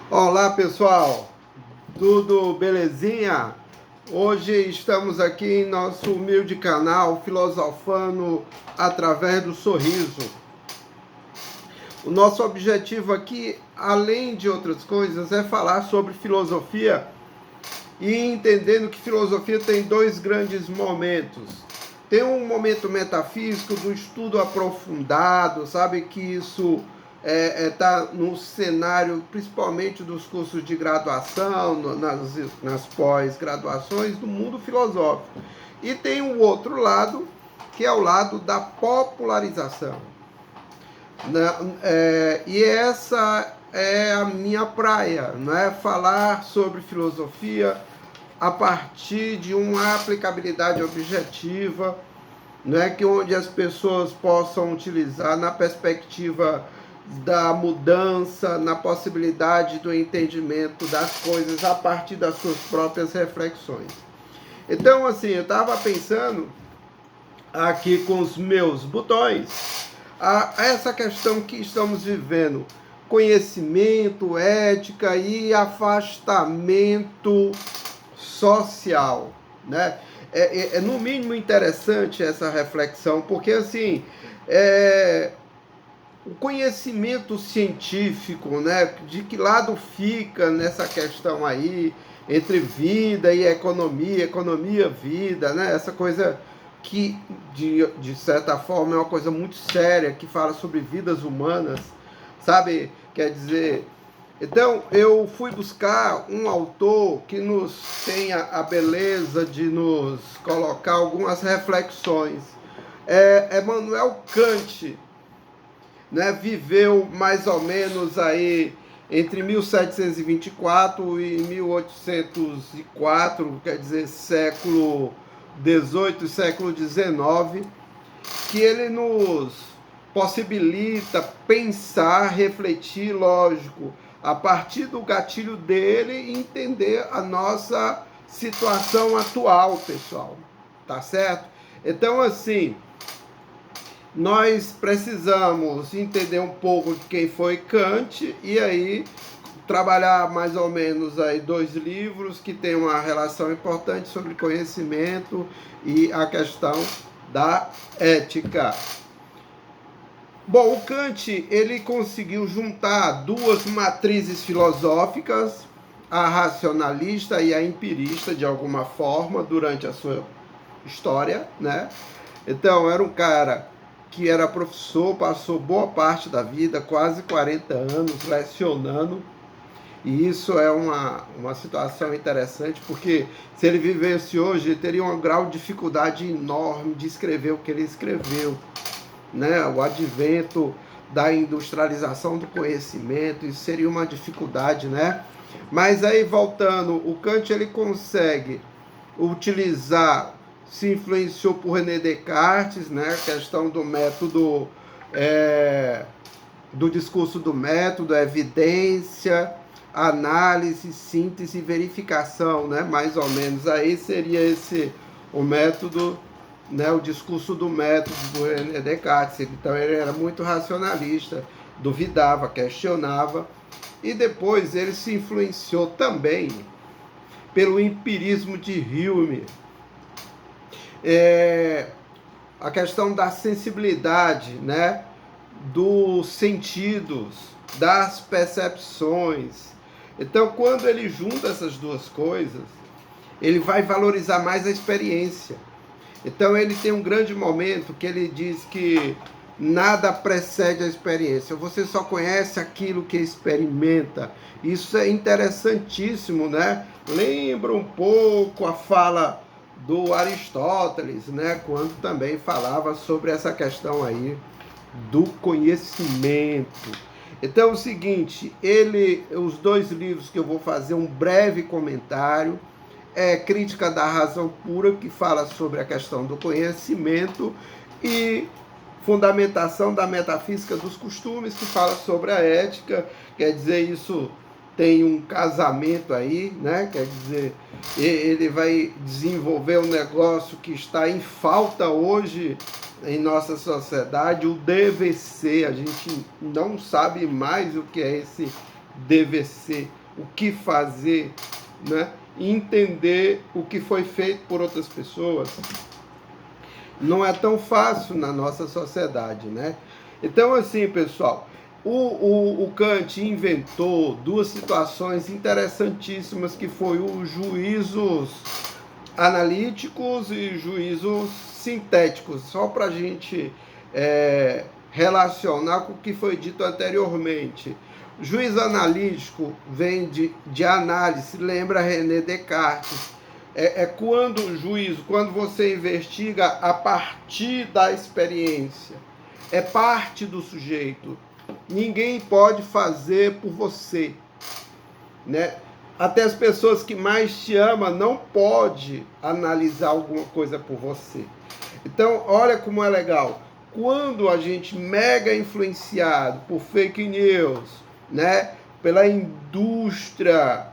Olá pessoal, tudo belezinha? Hoje estamos aqui em nosso humilde canal Filosofando através do sorriso. O nosso objetivo aqui, além de outras coisas, é falar sobre filosofia e entendendo que filosofia tem dois grandes momentos. Tem um momento metafísico do estudo aprofundado, sabe que isso tá no cenário principalmente dos cursos de graduação, nas pós-graduações do mundo filosófico. E tem o outro lado, que é o lado da popularização. E essa é a minha praia, não é? Falar sobre filosofia a partir de uma aplicabilidade objetiva, não é, que onde as pessoas possam utilizar na perspectiva da mudança, na possibilidade do entendimento das coisas a partir das suas próprias reflexões. Então, assim, eu estava pensando aqui com os meus botões a essa questão que estamos vivendo: conhecimento, ética e afastamento social, né? É no mínimo interessante essa reflexão, porque assim, o conhecimento científico, né? De que lado fica nessa questão aí entre vida e economia, vida, né? Essa coisa que, de certa forma, é uma coisa muito séria, que fala sobre vidas humanas, sabe? Quer dizer, então, eu fui buscar um autor que nos tenha a beleza de nos colocar algumas reflexões. Emmanuel Kant, né, viveu mais ou menos aí entre 1724 e 1804, quer dizer, século XVIII e século XIX, que ele nos possibilita pensar, refletir, lógico, a partir do gatilho dele e entender a nossa situação atual, pessoal. Tá certo? Então, assim, nós precisamos entender um pouco de quem foi Kant e aí trabalhar mais ou menos aí dois livros que têm uma relação importante sobre conhecimento e a questão da ética. Bom, o Kant, ele conseguiu juntar duas matrizes filosóficas, a racionalista e a empirista, de alguma forma, durante a sua história, né? Então, era um cara que era professor, passou boa parte da vida, quase 40 anos, lecionando, e isso é uma situação interessante, porque se ele vivesse hoje, ele teria um grau de dificuldade enorme de escrever o que ele escreveu, né? O advento da industrialização do conhecimento, isso seria uma dificuldade, né? Mas aí, voltando, o Kant, ele consegue utilizar, se influenciou por René Descartes, né? A questão do método, do discurso do método, evidência, análise, síntese e verificação, né? Mais ou menos aí seria esse o método, né? O discurso do método do René Descartes. Então ele era muito racionalista, duvidava, questionava, e depois ele se influenciou também pelo empirismo de Hume. A questão da sensibilidade, né? Dos sentidos, das percepções. Então, quando ele junta essas duas coisas, ele vai valorizar mais a experiência. Então, ele tem um grande momento que ele diz que nada precede a experiência. Você só conhece aquilo que experimenta. Isso é interessantíssimo, né? Lembra um pouco a fala do Aristóteles, né? Quando também falava sobre essa questão aí do conhecimento. Então é o seguinte, os dois livros que eu vou fazer um breve comentário é Crítica da Razão Pura, que fala sobre a questão do conhecimento, e Fundamentação da Metafísica dos Costumes, que fala sobre a ética. Quer dizer, isso tem um casamento aí, né? Quer dizer, ele vai desenvolver um negócio que está em falta hoje em nossa sociedade, o DVC. A gente não sabe mais o que é esse dever ser, o que fazer, né? Entender o que foi feito por outras pessoas. Não é tão fácil na nossa sociedade, né? Então, assim, pessoal, o Kant inventou duas situações interessantíssimas, que foi os juízos analíticos e juízos sintéticos, só para a gente relacionar com o que foi dito anteriormente. O juízo analítico vem de análise, lembra René Descartes. Quando o juízo, quando você investiga a partir da experiência, é parte do sujeito. Ninguém pode fazer por você, né? Até as pessoas que mais te amam não podem analisar alguma coisa por você. Então, olha como é legal. Quando a gente mega influenciado por fake news, né? Pela indústria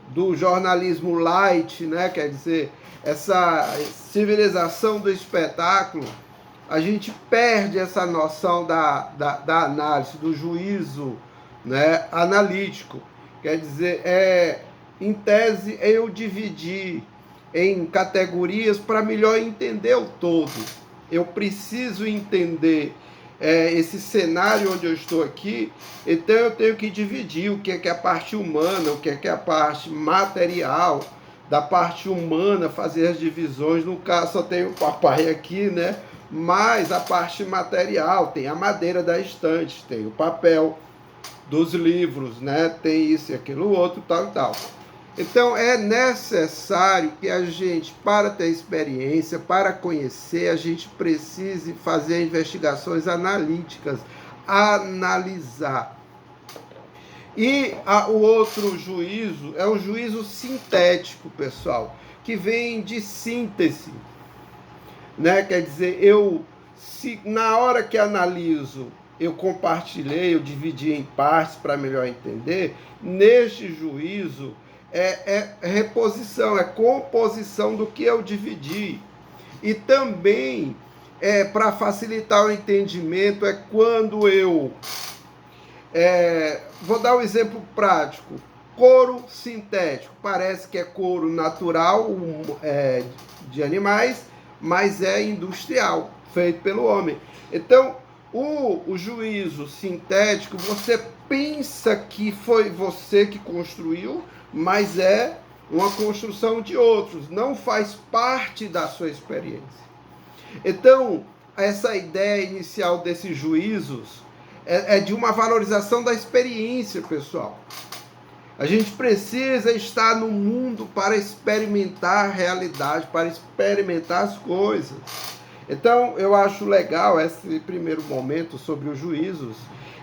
do jornalismo light, né? Quer dizer, essa civilização do espetáculo, a gente perde essa noção da análise, do juízo, né, analítico. Quer dizer, em tese, eu dividi em categorias para melhor entender o todo. Eu preciso entender esse cenário onde eu estou aqui, então eu tenho que dividir o que é a parte humana, o que é a parte material, da parte humana, fazer as divisões. No caso, só tem o papai aqui, né? Mas a parte material, tem a madeira da estante, tem o papel dos livros, né? Tem isso e aquilo outro, tal e tal. Então, é necessário que a gente, para ter experiência, para conhecer, a gente precise fazer investigações analíticas, analisar. E o outro juízo é o juízo sintético, pessoal, que vem de síntese, né? Quer dizer, na hora que analiso, eu compartilhei, eu dividi em partes para melhor entender. Neste juízo, reposição, é composição do que eu dividi. E também, para facilitar o entendimento, quando eu... vou dar um exemplo prático. Couro sintético. Parece que é couro natural de animais, mas é industrial, feito pelo homem. Então, o juízo sintético, você pensa que foi você que construiu, mas é uma construção de outros, não faz parte da sua experiência. Então, essa ideia inicial desses juízos é de uma valorização da experiência, pessoal. A gente precisa estar no mundo para experimentar a realidade, para experimentar as coisas. Então, eu acho legal esse primeiro momento sobre os juízos.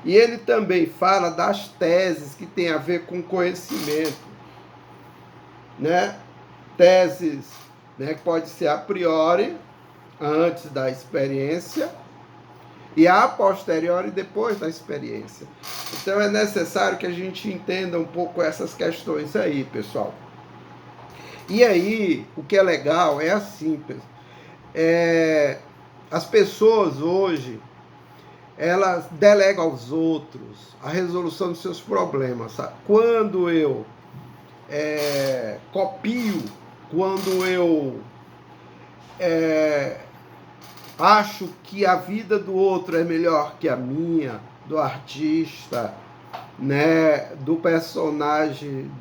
E ele também fala das teses que tem a ver com conhecimento, né? Teses, né, que pode ser a priori, antes da experiência, e a posteriori, depois da experiência. Então, é necessário que a gente entenda um pouco essas questões aí, pessoal. E aí, o que é legal é assim, as pessoas hoje, elas delegam aos outros a resolução dos seus problemas, sabe? Quando eu copio, quando eu acho que a vida do outro é melhor que a minha, do artista, né, do personagem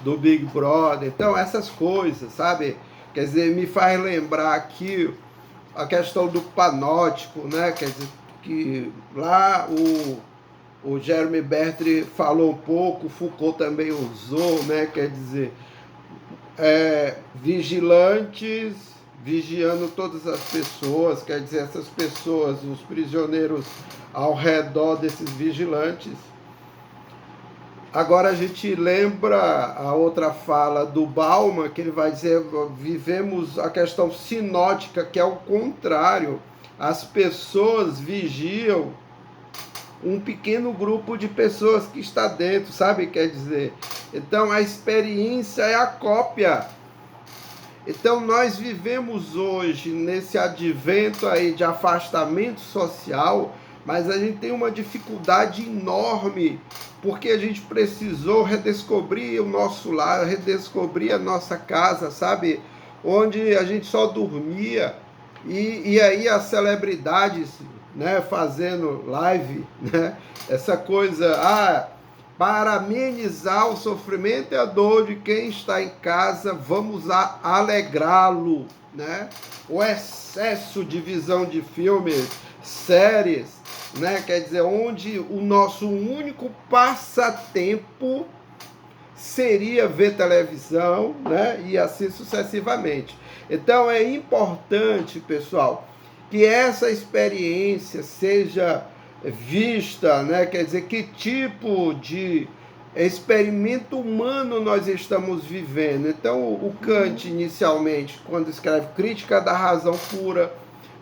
do Big Brother. Então, essas coisas, sabe? Quer dizer, me faz lembrar aqui a questão do panótico, né? Quer dizer, que lá o Jeremy Bertrand falou um pouco, Foucault também usou, né? Quer dizer, vigilantes vigiando todas as pessoas, quer dizer, essas pessoas, os prisioneiros ao redor desses vigilantes. Agora a gente lembra a outra fala do Bauman, que ele vai dizer, vivemos a questão sinótica, que é o contrário. As pessoas vigiam um pequeno grupo de pessoas que está dentro, sabe? Quer dizer, então a experiência é a cópia. Então nós vivemos hoje nesse advento aí de afastamento social, mas a gente tem uma dificuldade enorme, porque a gente precisou redescobrir o nosso lar, redescobrir a nossa casa, sabe? Onde a gente só dormia, e aí as celebridades, né, fazendo live, né? Essa coisa, para amenizar o sofrimento e a dor de quem está em casa, vamos alegrá-lo, né? O excesso de visão de filmes, séries, né? Quer dizer, onde o nosso único passatempo seria ver televisão, né? E assim sucessivamente. Então é importante, pessoal, que essa experiência seja vista, né? Quer dizer, que tipo de experimento humano nós estamos vivendo. Então, o Kant, inicialmente, quando escreve Crítica da Razão Pura,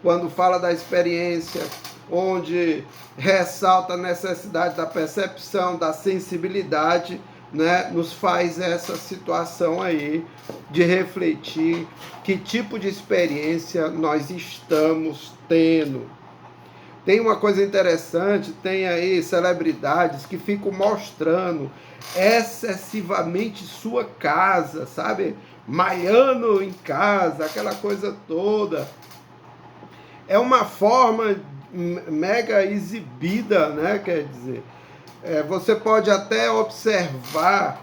quando fala da experiência, onde ressalta a necessidade da percepção, da sensibilidade, né, nos faz essa situação aí de refletir que tipo de experiência nós estamos tendo. Tem uma coisa interessante, tem aí celebridades que ficam mostrando excessivamente sua casa, sabe? Malhando em casa, aquela coisa toda. É uma forma mega exibida, né? Quer dizer, você pode até observar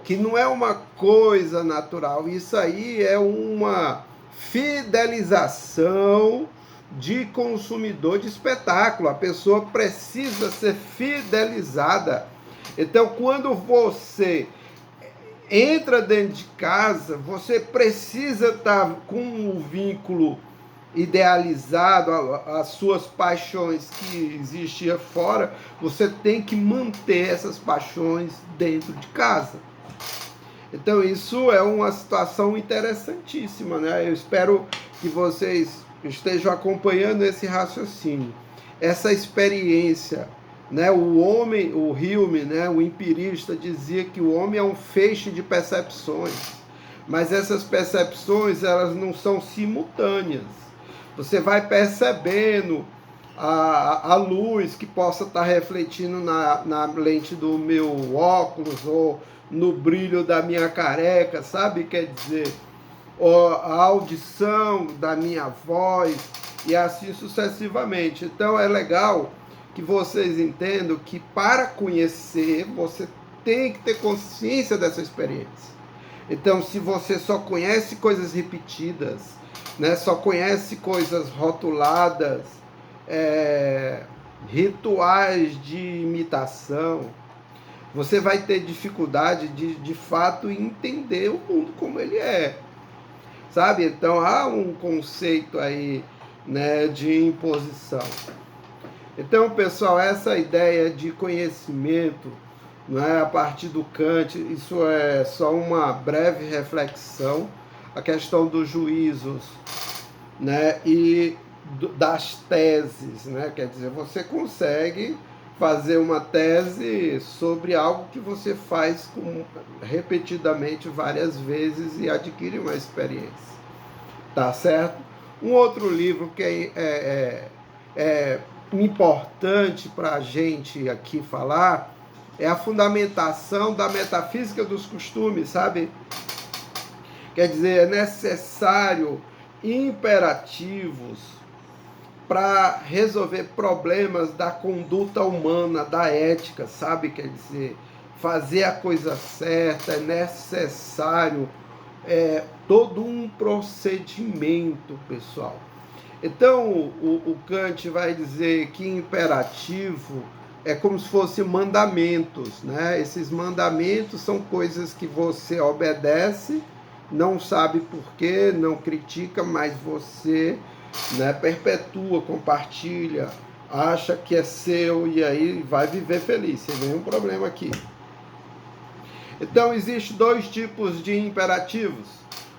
que não é uma coisa natural. Isso aí é uma fidelização de consumidor de espetáculo. A pessoa precisa ser fidelizada. Então, quando você entra dentro de casa, você precisa estar com um vínculo idealizado, as suas paixões que existiam fora, você tem que manter essas paixões dentro de casa. Então isso é uma situação interessantíssima, né? Eu espero que vocês estejam acompanhando esse raciocínio, essa experiência, né? O homem, o Hume, né? O empirista, dizia que o homem é um feixe de percepções, mas essas percepções, elas não são simultâneas. Você vai percebendo a luz que possa estar refletindo na lente do meu óculos ou no brilho da minha careca, sabe? Quer dizer, a audição da minha voz e assim sucessivamente. Então é legal que vocês entendam que para conhecer, você tem que ter consciência dessa experiência. Então, se você só conhece coisas repetidas, né, só conhece coisas rotuladas, rituais de imitação, você vai ter dificuldade de fato entender o mundo como ele é, sabe? Então há um conceito aí, né, de imposição. Então, pessoal, essa ideia de conhecimento, né, a partir do Kant, isso é só uma breve reflexão, a questão dos juízos, né, e das teses, né? Quer dizer, você consegue fazer uma tese sobre algo que você faz repetidamente várias vezes e adquire uma experiência, tá certo? Um outro livro que é importante para a gente aqui falar é a fundamentação da metafísica dos costumes, sabe? Quer dizer, é necessário imperativos para resolver problemas da conduta humana, da ética, sabe? Quer dizer, fazer a coisa certa, é necessário todo um procedimento, pessoal. Então, o Kant vai dizer que imperativo é como se fossem mandamentos, né? Esses mandamentos são coisas que você obedece, não sabe por quê, não critica, mas você, né, perpetua, compartilha, acha que é seu e aí vai viver feliz, sem nenhum problema aqui. Então, existem dois tipos de imperativos: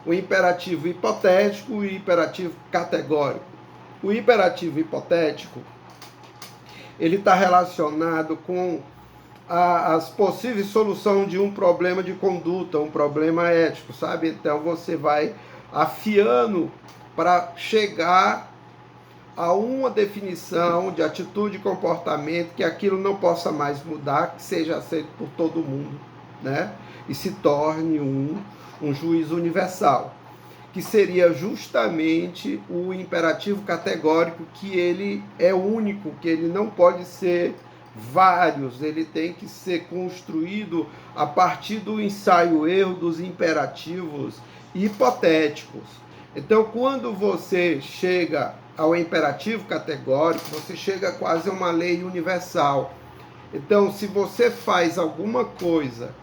o imperativo hipotético e o imperativo categórico. O imperativo hipotético, ele está relacionado com as possíveis soluções de um problema de conduta, um problema ético, sabe? Então você vai afiando para chegar a uma definição de atitude e comportamento, que aquilo não possa mais mudar, que seja aceito por todo mundo, né? E se torne um juízo universal, que seria justamente o imperativo categórico, que ele é único, que ele não pode ser vários, ele tem que ser construído a partir do ensaio-erro dos imperativos hipotéticos. Então, quando você chega ao imperativo categórico, você chega quase a uma lei universal. Então, se você faz alguma coisa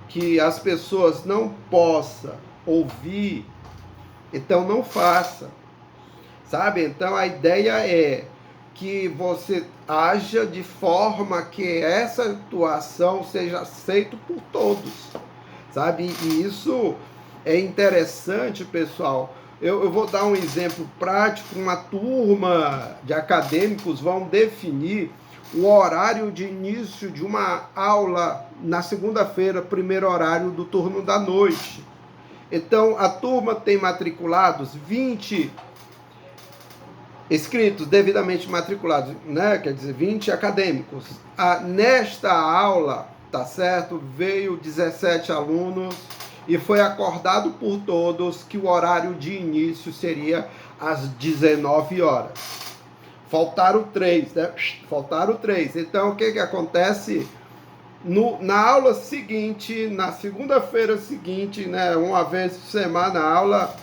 que as pessoas não possam ouvir, então não faça, sabe? Então, a ideia é que você haja de forma que essa atuação seja aceita por todos, sabe? E isso é interessante, pessoal. Eu vou dar um exemplo prático. Uma turma de acadêmicos vão definir o horário de início de uma aula na segunda-feira, primeiro horário do turno da noite. Então, a turma tem matriculados 20 inscritos, devidamente matriculados, né? Quer dizer, 20 acadêmicos. Nesta aula, tá certo? Veio 17 alunos e foi acordado por todos que o horário de início seria às 19 horas. Faltaram 3, né? Faltaram 3. Então, o que acontece? Na aula seguinte, na segunda-feira seguinte, né? Uma vez por semana, a aula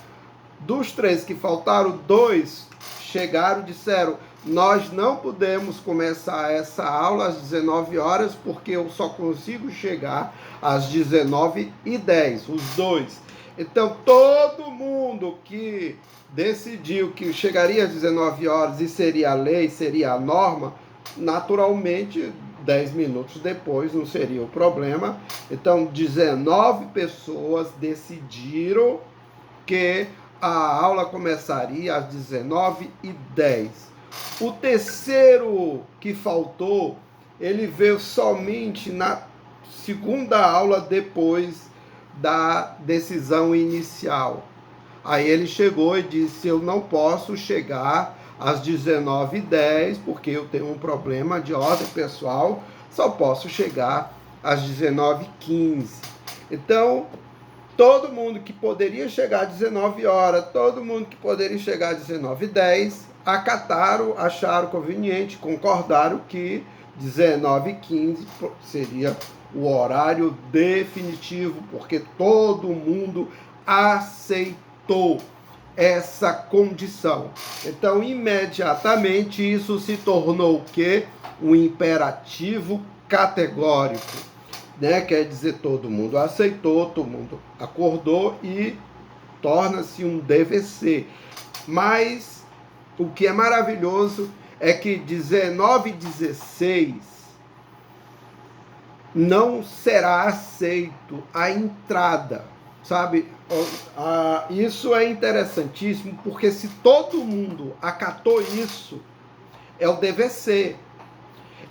dos 3 que faltaram, 2 chegaram e disseram: nós não podemos começar essa aula às 19 horas, porque eu só consigo chegar às 19h10, os 2. Então, todo mundo que decidiu que chegaria às 19 horas e seria a lei, seria a norma, naturalmente, 10 minutos depois não seria o problema. Então, 19 pessoas decidiram que a aula começaria às 19h10. O terceiro que faltou, ele veio somente na segunda aula depois da decisão inicial. Aí ele chegou e disse: eu não posso chegar às 19h10 porque eu tenho um problema de ordem pessoal, só posso chegar às 19h15. Então, todo mundo que poderia chegar às 19 horas, todo mundo que poderia chegar às 19h10, acataram, acharam conveniente, concordaram que 19h15 seria o horário definitivo, porque todo mundo aceitou essa condição. Então, imediatamente, isso se tornou o quê? Um imperativo categórico, né? Quer dizer, todo mundo aceitou, todo mundo acordou e torna-se um DVC. Mas o que é maravilhoso é que 19h16 não será aceito a entrada, sabe? Isso é interessantíssimo, porque se todo mundo acatou isso, é o DVC.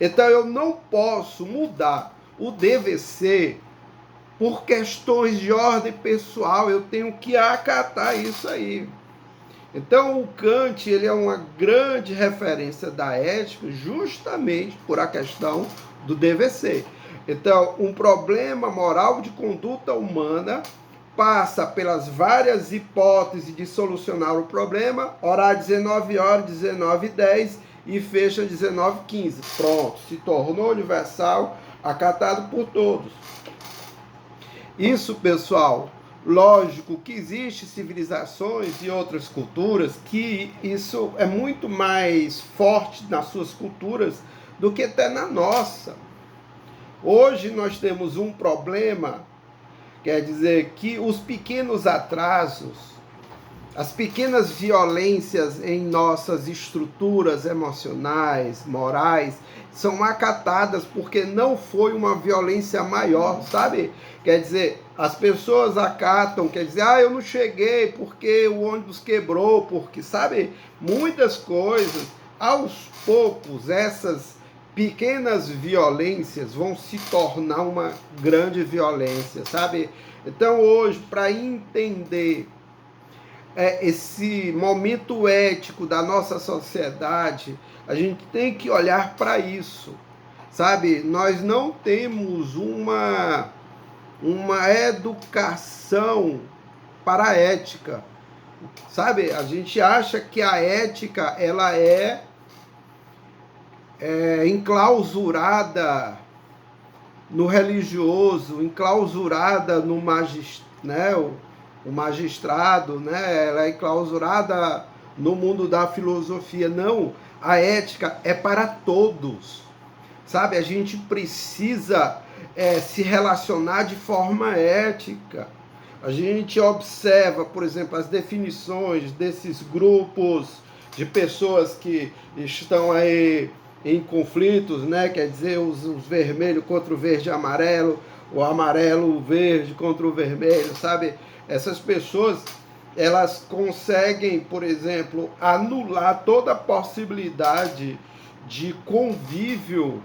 Então eu não posso mudar o DVC por questões de ordem pessoal, eu tenho que acatar isso aí. Então o Kant, ele é uma grande referência da ética justamente por a questão do DVC. Então, um problema moral de conduta humana passa pelas várias hipóteses de solucionar o problema, horário 19 horas, 19h10 e fecha 19h15. Pronto, se tornou universal, acatado por todos. Isso, pessoal, lógico que existem civilizações e outras culturas que isso é muito mais forte nas suas culturas do que até na nossa. Hoje nós temos um problema, quer dizer, que os pequenos atrasos, as pequenas violências em nossas estruturas emocionais, morais, são acatadas porque não foi uma violência maior, sabe? Quer dizer, as pessoas acatam, quer dizer, eu não cheguei porque o ônibus quebrou, porque, sabe? Muitas coisas, aos poucos, essas pequenas violências vão se tornar uma grande violência, sabe? Então hoje, para entender esse momento ético da nossa sociedade, a gente tem que olhar para isso, sabe? Nós não temos uma educação para a ética, sabe? A gente acha que a ética ela é enclausurada no religioso, enclausurada no né? O magistrado, né? Ela é enclausurada no mundo da filosofia. Não, a ética é para todos, sabe? A gente precisa se relacionar de forma ética. A gente observa, por exemplo, as definições desses grupos de pessoas que estão aí em conflitos, né? Quer dizer, os vermelhos contra o verde e amarelo, o amarelo, o verde contra o vermelho, sabe? Essas pessoas, elas conseguem, por exemplo, anular toda a possibilidade de convívio,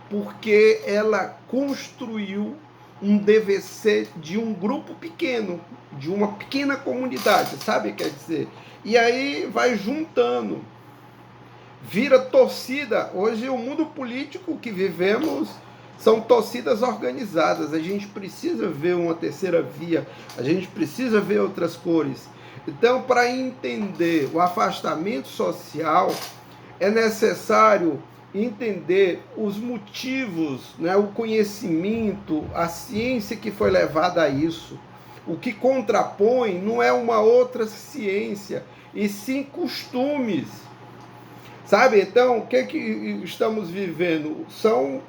porque ela construiu um DVC de um grupo pequeno, de uma pequena comunidade, sabe? Quer dizer, e aí vai juntando, vira torcida. Hoje o mundo político que vivemos são torcidas organizadas. A gente precisa ver uma terceira via, a gente precisa ver outras cores. Então, para entender o afastamento social, é necessário entender os motivos, né, o conhecimento, a ciência que foi levada a isso. O que contrapõe não é uma outra ciência, e sim costumes. Sabe? Então, o que estamos vivendo? São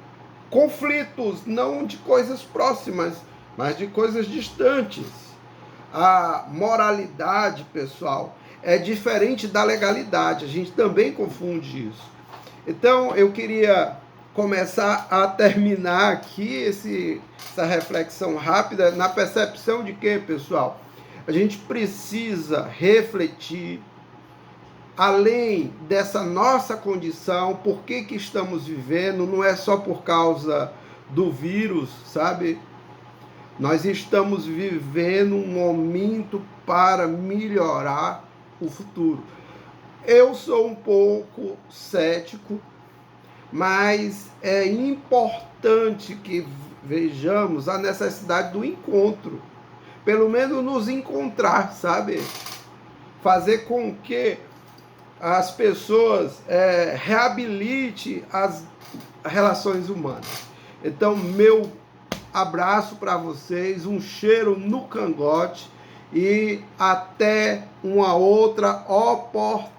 conflitos, não de coisas próximas, mas de coisas distantes. A moralidade, pessoal, é diferente da legalidade. A gente também confunde isso. Então, eu queria começar a terminar aqui essa reflexão rápida na percepção de que, pessoal, a gente precisa refletir além dessa nossa condição, por que estamos vivendo, não é só por causa do vírus, sabe? Nós estamos vivendo um momento para melhorar o futuro. Eu sou um pouco cético, mas é importante que vejamos a necessidade do encontro. Pelo menos nos encontrar, sabe? Fazer com que as pessoas reabilitem as relações humanas. Então, meu abraço para vocês, um cheiro no cangote e até uma outra oportunidade.